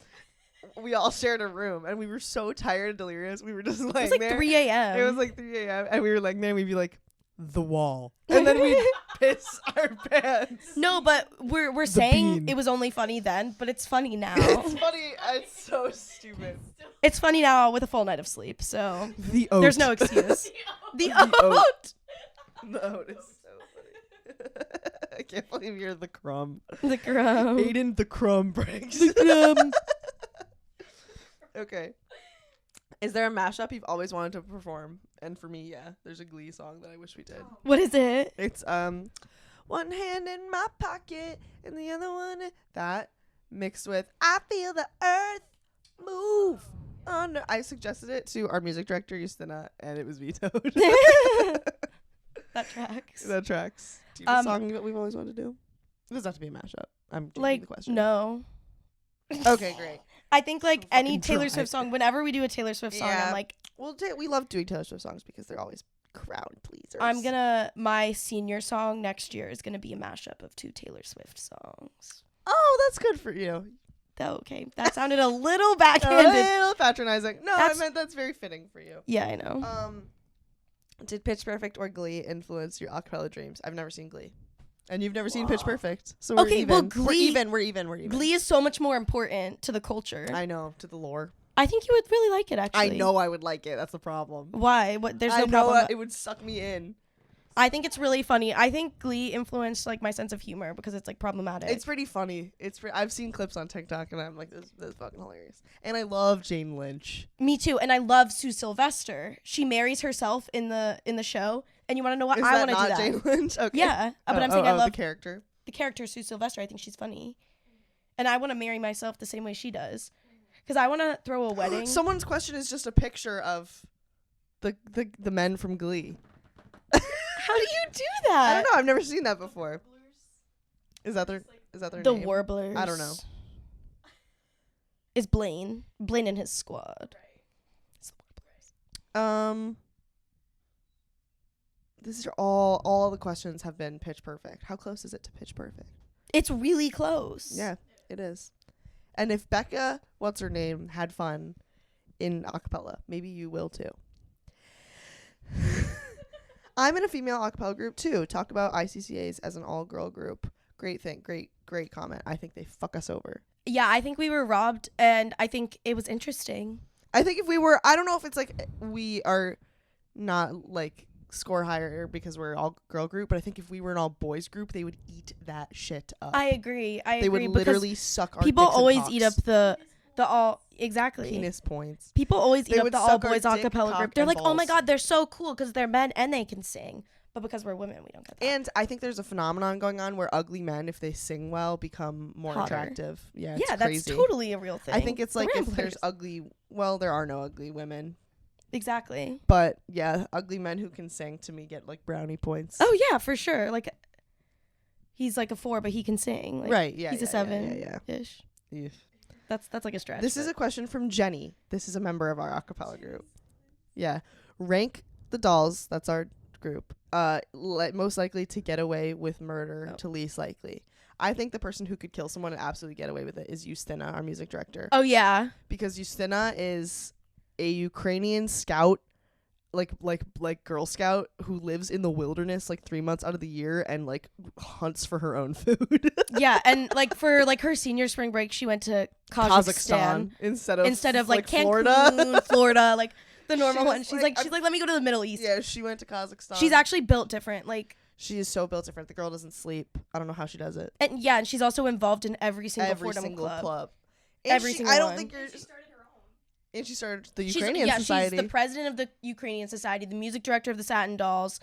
Speaker 2: we all shared a room, and we were so tired and delirious. We were just
Speaker 3: It
Speaker 2: laying
Speaker 3: was like
Speaker 2: there.
Speaker 3: 3 a.m.
Speaker 2: It was like 3 a.m. and we were like, man, we'd be like, the wall, and then we'd piss our pants.
Speaker 3: No, but we're saying
Speaker 2: bean.
Speaker 3: it was only funny then, but it's funny now.
Speaker 2: It's funny. It's so stupid.
Speaker 3: It's funny now with a full night of sleep, so
Speaker 2: The oat.
Speaker 3: there's no excuse. The
Speaker 2: The oat.
Speaker 3: oat.
Speaker 2: The oat is so funny. I can't believe you're the crumb.
Speaker 3: The crumb.
Speaker 2: Aiden the crumb breaks.
Speaker 3: The crumb.
Speaker 2: Okay. Is there a mashup you've always wanted to perform? And for me, yeah, there's a Glee song that I wish we did.
Speaker 3: What is it?
Speaker 2: It's one hand in my pocket and the other one that mixed with I feel the earth move under. I suggested it to our music director Justina and it was vetoed.
Speaker 3: That tracks.
Speaker 2: That tracks. Do you have a
Speaker 3: Um,
Speaker 2: song that we've always wanted to do? It doesn't have to be a mashup. I'm changing
Speaker 3: Like,
Speaker 2: the question.
Speaker 3: no.
Speaker 2: Okay, great.
Speaker 3: I think like
Speaker 2: So
Speaker 3: any
Speaker 2: fucking
Speaker 3: Taylor
Speaker 2: dry.
Speaker 3: Swift song, whenever we do a Taylor Swift song,
Speaker 2: Yeah.
Speaker 3: I'm like,
Speaker 2: Well, we love doing Taylor Swift songs because they're always crowd pleasers.
Speaker 3: my senior song next year is gonna be a mashup of 2 Taylor Swift songs.
Speaker 2: Oh, that's good for you.
Speaker 3: Okay, that sounded a little
Speaker 2: A
Speaker 3: backhanded.
Speaker 2: little patronizing. No,
Speaker 3: That's-
Speaker 2: I meant that's very fitting for you.
Speaker 3: Yeah, I know.
Speaker 2: Did Pitch Perfect or Glee influence your acapella dreams? I've never seen Glee. And you've never seen Pitch Perfect. So we're
Speaker 3: Okay,
Speaker 2: even.
Speaker 3: well,
Speaker 2: We're
Speaker 3: Glee-
Speaker 2: even. We're even.
Speaker 3: Glee is so much more important to the culture.
Speaker 2: I know, to the lore.
Speaker 3: I think you would really like it, actually.
Speaker 2: I know I would like it. That's the problem.
Speaker 3: Why? What? There's
Speaker 2: I
Speaker 3: no
Speaker 2: know
Speaker 3: problem.
Speaker 2: it would suck me in.
Speaker 3: I think it's really funny. I think Glee influenced like my sense of humor because it's like problematic.
Speaker 2: It's pretty funny. I've seen clips on TikTok and I'm like, this is fucking hilarious. And I love Jane Lynch.
Speaker 3: Me too, and I love Sue Sylvester. She marries herself in the show, And you want to know what?
Speaker 2: Is
Speaker 3: I
Speaker 2: that
Speaker 3: want to do
Speaker 2: not
Speaker 3: that.
Speaker 2: Jane Lynch? Okay.
Speaker 3: Yeah, but I'm saying I love
Speaker 2: the character.
Speaker 3: the character Sue Sylvester. I think she's funny, and I want to marry myself the same way she does, because I want to throw a wedding.
Speaker 2: Someone's question is just a picture of the men from Glee.
Speaker 3: How do you do that?
Speaker 2: I don't know. I've never seen that before. Is that their
Speaker 3: The
Speaker 2: name?
Speaker 3: Warblers.
Speaker 2: I don't know.
Speaker 3: Is Blaine and his squad?
Speaker 2: This is all the questions have been pitch perfect. How close is it to pitch perfect?
Speaker 3: It's really close.
Speaker 2: Yeah, it is. And if Becca, what's her name, had fun in acapella, maybe you will too. I'm in a female acapella group too. Talk about ICCAs as an all-girl group. Great thing. Great comment. I think they fuck us over.
Speaker 3: Yeah, I think we were robbed, and I think it was interesting.
Speaker 2: I think if we were, I don't know if it's like we are not like score higher because we're all girl group, but I think if we were an all boys group, they would eat that shit up.
Speaker 3: I agree.
Speaker 2: They would literally suck our
Speaker 3: people
Speaker 2: dicks and
Speaker 3: always
Speaker 2: cocks.
Speaker 3: eat up the all exactly.
Speaker 2: Penis points.
Speaker 3: People always
Speaker 2: They
Speaker 3: eat up
Speaker 2: would
Speaker 3: the all
Speaker 2: suck our
Speaker 3: boys
Speaker 2: dick,
Speaker 3: acapella
Speaker 2: cock,
Speaker 3: group. They're
Speaker 2: and
Speaker 3: like, oh my
Speaker 2: balls.
Speaker 3: god, they're so cool because they're men and they can sing, but because we're women, we don't get that.
Speaker 2: And I think there's a phenomenon going on where ugly men, if they sing well, become more
Speaker 3: Hotter.
Speaker 2: attractive. Yeah,
Speaker 3: yeah,
Speaker 2: it's
Speaker 3: that's
Speaker 2: crazy.
Speaker 3: totally a real thing.
Speaker 2: I think it's
Speaker 3: The
Speaker 2: like if
Speaker 3: Ramblers.
Speaker 2: there's ugly, well, there are no ugly women,
Speaker 3: exactly.
Speaker 2: but yeah, ugly men who can sing to me get like brownie points.
Speaker 3: Oh yeah, for sure. Like he's like a 4, but he can sing. Like,
Speaker 2: right. Yeah,
Speaker 3: he's
Speaker 2: yeah,
Speaker 3: a 7
Speaker 2: Yeah.
Speaker 3: ish.
Speaker 2: Yeah.
Speaker 3: That's like a stretch.
Speaker 2: This is a question from Jenny. This is a member of our acapella group. Yeah. Rank the dolls. That's our group. Most likely to get away with murder to least likely. I think the person who could kill someone and absolutely get away with it is Justina, our music director.
Speaker 3: Oh yeah.
Speaker 2: Because Justina is a Ukrainian scout, like Girl Scout, who lives in the wilderness like 3 months out of the year and like hunts for her own food.
Speaker 3: Yeah, and like for like her senior spring break, she went to Kazakhstan
Speaker 2: instead of
Speaker 3: like Cancun,
Speaker 2: Florida.
Speaker 3: Florida, like the normal
Speaker 2: was
Speaker 3: one. She's
Speaker 2: like,
Speaker 3: like, let me go to the Middle East.
Speaker 2: Yeah, she went to Kazakhstan.
Speaker 3: She's actually built different, like,
Speaker 2: She is so built different. The girl doesn't sleep. I don't know how she does it.
Speaker 3: and yeah, and she's also involved in every single
Speaker 2: club.
Speaker 3: Every single
Speaker 2: I don't
Speaker 3: one.
Speaker 2: think you're.
Speaker 4: She started her own.
Speaker 2: And she started the
Speaker 3: She's,
Speaker 2: Ukrainian
Speaker 3: yeah,
Speaker 2: Society.
Speaker 3: she's the president of the Ukrainian Society, the music director of the Satin Dolls.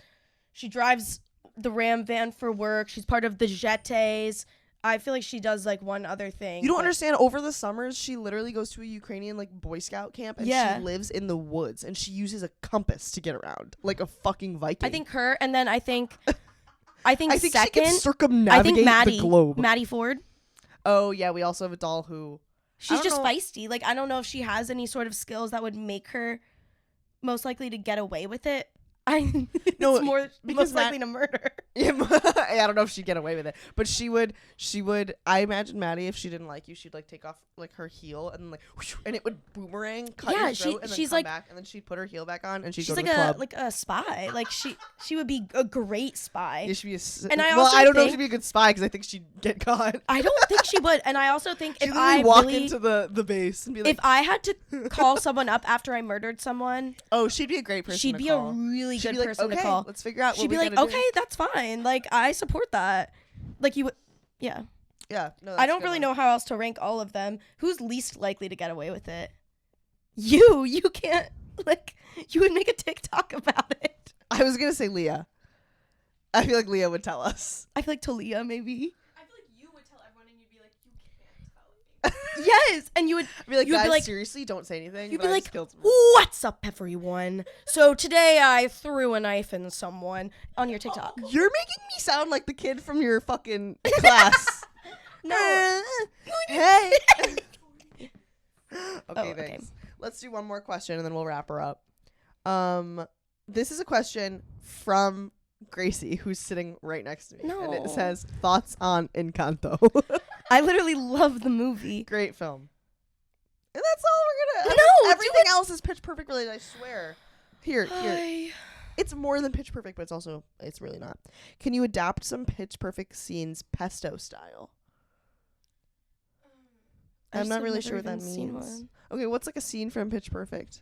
Speaker 3: She drives the Ram van for work. She's part of the Jetés. I feel like she does like one other thing.
Speaker 2: You don't
Speaker 3: but-
Speaker 2: understand. Over the summers, she literally goes to a Ukrainian like Boy Scout camp, and
Speaker 3: Yeah.
Speaker 2: she lives in the woods, and she uses a compass to get around, like a fucking Viking.
Speaker 3: I think her, and then I think second,
Speaker 2: she can
Speaker 3: I
Speaker 2: circumnavigate
Speaker 3: think Maddie,
Speaker 2: the globe.
Speaker 3: Maddie Ford.
Speaker 2: Oh yeah, we also have a doll who.
Speaker 3: She's
Speaker 2: don't
Speaker 3: just
Speaker 2: know-
Speaker 3: feisty. Like, I don't know if she has any sort of skills that would make her most likely to get away with it.
Speaker 2: No,
Speaker 3: it's more
Speaker 2: because
Speaker 3: most likely to murder.
Speaker 2: Yeah, I don't know if she'd get away with it, but she would. I imagine Maddie, if she didn't like you, she'd like take off like her heel and like, whoosh, and it would boomerang, cut
Speaker 3: Yeah,
Speaker 2: your throat, and then
Speaker 3: she's
Speaker 2: come
Speaker 3: like-
Speaker 2: back, and then she'd put her heel back on, and she'd
Speaker 3: She's
Speaker 2: go
Speaker 3: like
Speaker 2: to the club.
Speaker 3: a spy. Like she would be a great spy.
Speaker 2: Yeah, she'd be
Speaker 3: And I
Speaker 2: well,
Speaker 3: also
Speaker 2: I don't know if
Speaker 3: think-
Speaker 2: she'd be a good spy because I think she'd get caught.
Speaker 3: I don't think she would. And I also think
Speaker 2: She'd
Speaker 3: if
Speaker 2: literally
Speaker 3: I
Speaker 2: walk
Speaker 3: really,
Speaker 2: into the base and be like,
Speaker 3: if I had to call someone up after I murdered someone,
Speaker 2: "Oh, she'd be a great person."
Speaker 3: she'd
Speaker 2: to
Speaker 3: be
Speaker 2: call.
Speaker 3: a really
Speaker 2: She'd
Speaker 3: good
Speaker 2: be like,
Speaker 3: person
Speaker 2: okay,
Speaker 3: to call.
Speaker 2: let's figure out.
Speaker 3: She'd
Speaker 2: what
Speaker 3: be
Speaker 2: we're
Speaker 3: like,
Speaker 2: gonna
Speaker 3: okay, that's fine. Like, I support that. Like, you would, yeah.
Speaker 2: do. Yeah, no,
Speaker 3: I
Speaker 2: that's a
Speaker 3: don't
Speaker 2: good
Speaker 3: really
Speaker 2: one.
Speaker 3: know how else to rank all of them. Who's least likely to get away with it? You can't, like, you would make a TikTok about it.
Speaker 2: I was gonna say Leah. I feel like Leah would tell us.
Speaker 3: I feel like Talia, maybe.
Speaker 4: I feel like you would tell everyone and you'd be like, you can't tell me.
Speaker 3: Yes, and you would
Speaker 2: I'd be like,
Speaker 3: You would be
Speaker 2: guys,
Speaker 3: like-
Speaker 2: seriously, don't say anything.
Speaker 3: You'd
Speaker 2: but
Speaker 3: be
Speaker 2: I
Speaker 3: like,
Speaker 2: just killed someone."
Speaker 3: what's up, everyone? So today I threw a knife in someone on your TikTok.
Speaker 2: You're making me sound like the kid from your fucking class.
Speaker 3: No.
Speaker 2: Hey. Okay,
Speaker 3: okay.
Speaker 2: thanks. Let's do one more question and then we'll wrap her up. This is a question from Gracie, who's sitting right next to me. And it
Speaker 3: No.
Speaker 2: says, thoughts on Encanto.
Speaker 3: I literally love the movie.
Speaker 2: Great film. And that's all we're gonna.
Speaker 3: No,
Speaker 2: everything else is Pitch Perfect related, I swear. Here.
Speaker 3: Hi.
Speaker 2: It's more than Pitch Perfect, but it's really not. Can you adapt some Pitch Perfect scenes pesto style? I'm not really sure what that means. Okay, what's like a scene from Pitch Perfect?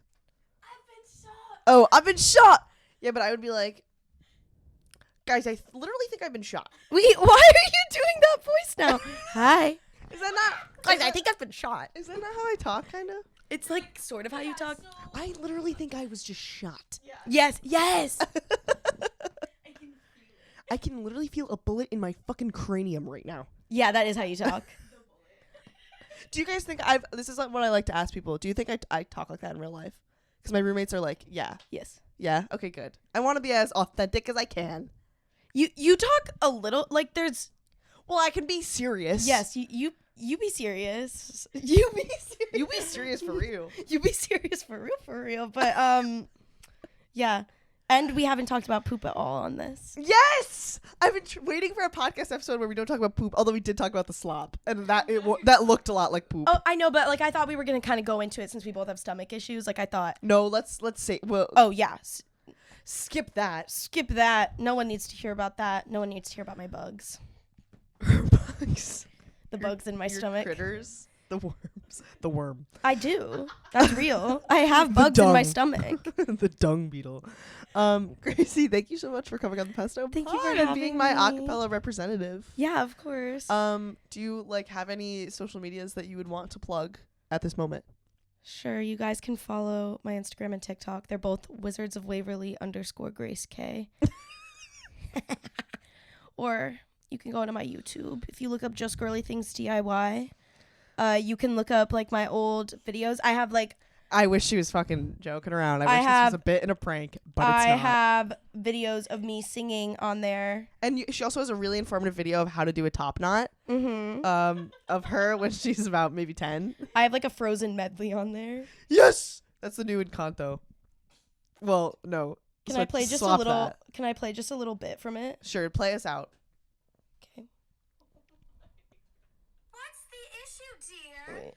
Speaker 4: I've been shot.
Speaker 2: Oh, I've been shot. Yeah, but I would be like, guys, I literally think I've been shot.
Speaker 3: Wait, why are you doing that voice now? Hi.
Speaker 2: Is that not?
Speaker 3: Guys, I think I've been shot.
Speaker 2: Is that not how I talk? Kind of.
Speaker 3: It's like sort of how you talk.
Speaker 2: I literally think I was just shot.
Speaker 4: Yeah.
Speaker 3: Yes, yes.
Speaker 2: I can literally feel a bullet in my fucking cranium right now.
Speaker 3: Yeah, that is how you talk.
Speaker 2: Do you guys think this is like what I like to ask people. Do you think I talk like that in real life? Because my roommates are like, yeah.
Speaker 3: Yes.
Speaker 2: Yeah? Okay, good. I want to be as authentic as I can.
Speaker 3: You talk a little like there's.
Speaker 2: Well, I can be serious.
Speaker 3: Yes, you be serious. You be serious.
Speaker 2: You be serious for real.
Speaker 3: You be serious for real. But yeah. And we haven't talked about poop at all on this.
Speaker 2: Yes! I've been waiting for a podcast episode where we don't talk about poop, although we did talk about the slop. And that looked a lot like poop.
Speaker 3: Oh, I know, but like I thought we were going to kind of go into it since we both have stomach issues. Like I thought.
Speaker 2: No, let's say, well.
Speaker 3: Oh, yeah.
Speaker 2: Skip that.
Speaker 3: Skip that. No one needs to hear about that. No one needs to hear about my bugs.
Speaker 2: Bugs.
Speaker 3: The bugs in my stomach.
Speaker 2: Critters. The worms. The worm.
Speaker 3: I do. That's real. I have bugs in my stomach.
Speaker 2: The dung beetle. Gracie, thank you so much for coming on the Pesto
Speaker 3: Thank you
Speaker 2: Pod
Speaker 3: for
Speaker 2: and being my
Speaker 3: having me.
Speaker 2: acapella representative.
Speaker 3: Yeah, of course.
Speaker 2: Do you like have any social medias that you would want to plug at this moment?
Speaker 3: Sure, you guys can follow my Instagram and TikTok. They're both Wizards of Waverly _Grace K. Or you can go to my YouTube. If you look up Just Girly Things DIY, you can look up like my old videos. I have like
Speaker 2: I wish she was fucking joking around. I wish this was a bit and a prank, but it's
Speaker 3: I
Speaker 2: not.
Speaker 3: have videos of me singing on there.
Speaker 2: And she also has a really informative video of how to do a top knot.
Speaker 3: Mm-hmm.
Speaker 2: Of her when she's about maybe 10.
Speaker 3: I have like a Frozen medley on there.
Speaker 2: Yes, that's the new Encanto. Well, no.
Speaker 3: Can I play just a little?
Speaker 2: That.
Speaker 3: Can I play just a little bit from it?
Speaker 2: Sure, play us out.
Speaker 3: Okay.
Speaker 4: What's the issue, dear?
Speaker 3: Wait.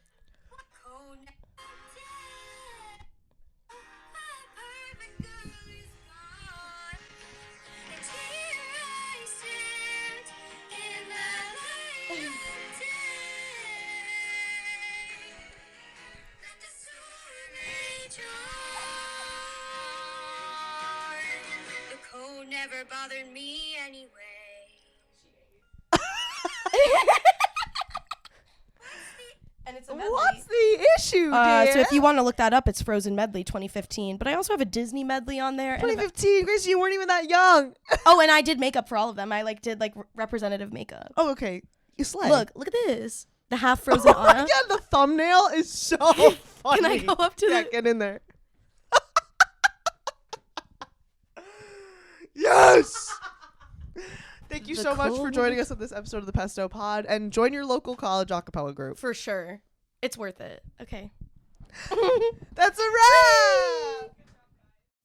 Speaker 4: Never bothered me anyway.
Speaker 3: And it's a medley.
Speaker 2: What's the issue, dear?
Speaker 3: So if you want to look that up, it's Frozen Medley 2015. But I also have a Disney medley on there.
Speaker 2: 2015, Gracie, you weren't even that young.
Speaker 3: Oh, and I did makeup for all of them. I like did like representative makeup.
Speaker 2: Oh, okay. You slay.
Speaker 3: Look at this. The half frozen
Speaker 2: Oh my
Speaker 3: Anna.
Speaker 2: god, the thumbnail is so funny.
Speaker 3: Can I go up to
Speaker 2: that? Get in there. Yes! Thank you so much for joining us on this episode of the Pesto Pod, and join your local college acapella group.
Speaker 3: For sure. It's worth it. Okay.
Speaker 2: That's a wrap!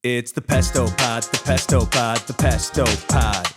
Speaker 1: It's the Pesto Pod, the Pesto Pod, the Pesto Pod.